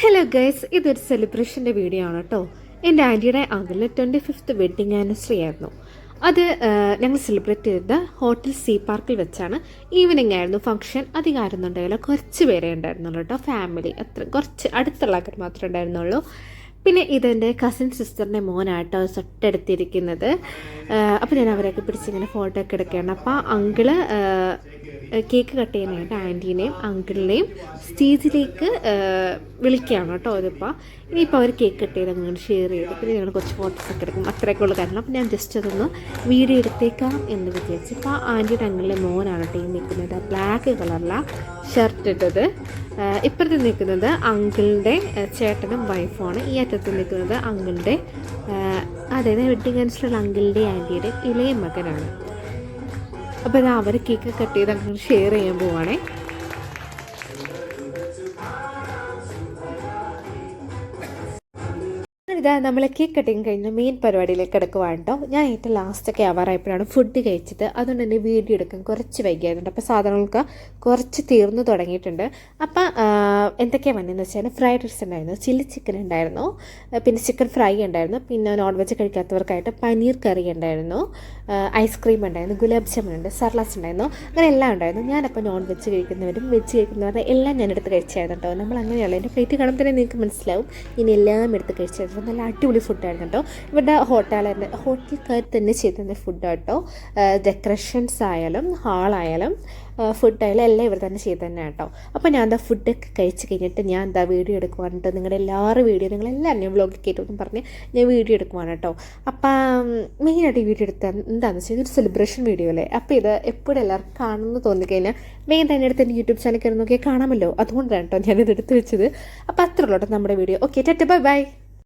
Hello guys, ഇതൊരു സെലിബ്രേഷൻ്റെ video ആണ് കേട്ടോ. എൻ്റെ ആൻറ്റിയുടെ അങ്കിളിന് 25th വെഡ്ഡിങ് ആനിവേഴ്സറി ആയിരുന്നു. അത് ഞങ്ങൾ സെലിബ്രേറ്റ് ചെയ്തത് ഹോട്ടൽ സീ പാർക്കിൽ വെച്ചാണ്. ഈവനിങ് ആയിരുന്നു ഫംഗ്ഷൻ. അധികം ആരൊന്നും ഉണ്ടായില്ല, കുറച്ച് പേരെ ഉണ്ടായിരുന്നുള്ളൂ കേട്ടോ. ഫാമിലി അത്ര കുറച്ച് അടുത്തുള്ള ആൾക്കാർ മാത്രമേ ഉണ്ടായിരുന്നുള്ളൂ. പിന്നെ ഇതെൻ്റെ കസിൻ സിസ്റ്ററിൻ്റെ മോനായിട്ടോ തൊട്ടടുത്തിരിക്കുന്നത്. അപ്പോൾ ഞാൻ അവരെയൊക്കെ പിടിച്ചിങ്ങനെ ഫോട്ടോ ഒക്കെ എടുക്കുകയാണ്. അപ്പോൾ അങ്കിള് കേക്ക് കട്ട് ചെയ്യാനായിട്ട് ആൻറ്റീനെയും അങ്കിളിനെയും സ്റ്റേജിലേക്ക് വിളിക്കുകയാണ് കേട്ടോ. അതിപ്പോൾ ഇനിയിപ്പോൾ അവർ കേക്ക് കട്ട് ചെയ്ത് അങ്ങനെ ഷെയർ ചെയ്ത് പിന്നെ ഞങ്ങൾ കുറച്ച് ഫോട്ടോസൊക്കെ എടുക്കും. അത്രയൊക്കെ ഉള്ള കാരണം. അപ്പോൾ ഞാൻ ജസ്റ്റ് അതൊന്ന് വീഡിയോ എടുത്തേക്കാം എന്ന് വിചാരിച്ചു. ഇപ്പോൾ ആൻറ്റിയുടെ അങ്കിളിലെ മോനാണ് ടീം നിൽക്കുന്നത്. ബ്ലാക്ക് കളറിലാണ് ഷർട്ട് ഇട്ടത്. ഇപ്പുറത്ത് നിൽക്കുന്നത് അങ്കിളിൻ്റെ ചേട്ടനും വൈഫുമാണ്. ഈ അറ്റത്ത് നിൽക്കുന്നത് അങ്കിളിൻ്റെ അതായത് വെഡ്ഡിങ് ആനിവേഴ്സറിയുള്ള അങ്കിളിൻ്റെ ആൻറ്റിയുടെ ഇളയ മകനാണ്. അപ്പോൾ ഞാൻ അവർ കേക്ക് കട്ട് ചെയ്ത് അങ്ങനെ ഷെയർ ചെയ്യാൻ പോവുകയാണേ. ഇതാ നമ്മൾ കേക്ക് കട്ടിങ് കഴിഞ്ഞ് മെയിൻ പരിപാടിയിലേക്ക് കിടക്കുവാണ് കേട്ടോ. ഞാൻ ഏറ്റവും ലാസ്റ്റൊക്കെ ആവാറായപ്പോഴാണ് ഫുഡ് കഴിച്ചത്. അതുകൊണ്ട് തന്നെ വീഡിയോ എടുക്കാൻ കുറച്ച് വൈകിയായിരുന്നു. അപ്പോൾ സാധനങ്ങൾക്ക് കുറച്ച് തീർന്നു തുടങ്ങിയിട്ടുണ്ട്. അപ്പം എന്തൊക്കെയാണ് വന്നതെന്ന് വെച്ചാൽ ഫ്രൈഡ് റൈസ് ഉണ്ടായിരുന്നു, ചില്ലി ചിക്കൻ ഉണ്ടായിരുന്നു, പിന്നെ ചിക്കൻ ഫ്രൈ ഉണ്ടായിരുന്നു, പിന്നെ നോൺ വെജ് കഴിക്കാത്തവർക്കായിട്ട് പനീർ കറി ഉണ്ടായിരുന്നു, ഐസ്ക്രീം ഉണ്ടായിരുന്നു, ഗുലാബ് ജാമുൻ ഉണ്ട്, സർലാസ് ഉണ്ടായിരുന്നു, അങ്ങനെ എല്ലാം ഉണ്ടായിരുന്നു. ഞാനപ്പോൾ നോൺ വെജ് കഴിക്കുന്നവരും വെജ് കഴിക്കുന്നവരുടെ എല്ലാം ഞാൻ എടുത്ത് കഴിച്ചായിരുന്നു കേട്ടോ. നമ്മൾ അങ്ങനെയുള്ള എൻ്റെ പ്ലേറ്റ് കാണുമ്പോൾ തന്നെ നിങ്ങൾക്ക് മനസ്സിലാവും. ഇനി എല്ലാം എടുത്ത് കഴിച്ചായിരുന്നു. നല്ല അടിപൊളി ഫുഡായിരുന്നു കേട്ടോ. ഇവരുടെ ഹോട്ടൽക്കാർ തന്നെ ചെയ്തിരുന്ന ഫുഡ് കേട്ടോ. ഡെക്കറേഷൻസ് ആയാലും ഹാളായാലും ഫുഡായാലും എല്ലാം ഇവർ തന്നെ ചെയ്ത് തന്നെ കേട്ടോ. അപ്പോൾ ഞാൻ എന്താ ഫുഡൊക്കെ കഴിച്ച് കഴിഞ്ഞിട്ട് ഞാൻ എന്താ വീഡിയോ എടുക്കുവാണ് കേട്ടോ. നിങ്ങളുടെ എല്ലാവരും വീഡിയോ നിങ്ങളെല്ലാവരും ഞാൻ വ്ലോഗിൽ കയറ്റുമെന്ന് പറഞ്ഞ് ഞാൻ വീഡിയോ എടുക്കുവാണ് കേട്ടോ. അപ്പം മെയിനായിട്ട് ഈ വീഡിയോ എടുത്താൽ എന്താണെന്ന് വെച്ചാൽ ഇതൊരു സെലിബ്രേഷൻ വീഡിയോ അല്ലേ. അപ്പോൾ ഇത് എപ്പോഴും എല്ലാവർക്കും കാണുമെന്ന് തോന്നിക്കഴിഞ്ഞാൽ വേഗം തന്നെ എടുത്ത് എൻ്റെ യൂട്യൂബ് ചാനൽ കയറി നോക്കിയാൽ കാണാമല്ലോ. അതുകൊണ്ടാണ് കേട്ടോ ഞാനിത് എടുത്ത് വെച്ചത്. അപ്പോൾ അത്രയുള്ളൂ കേട്ടോ നമ്മുടെ video. Okay, Tata, bye bye.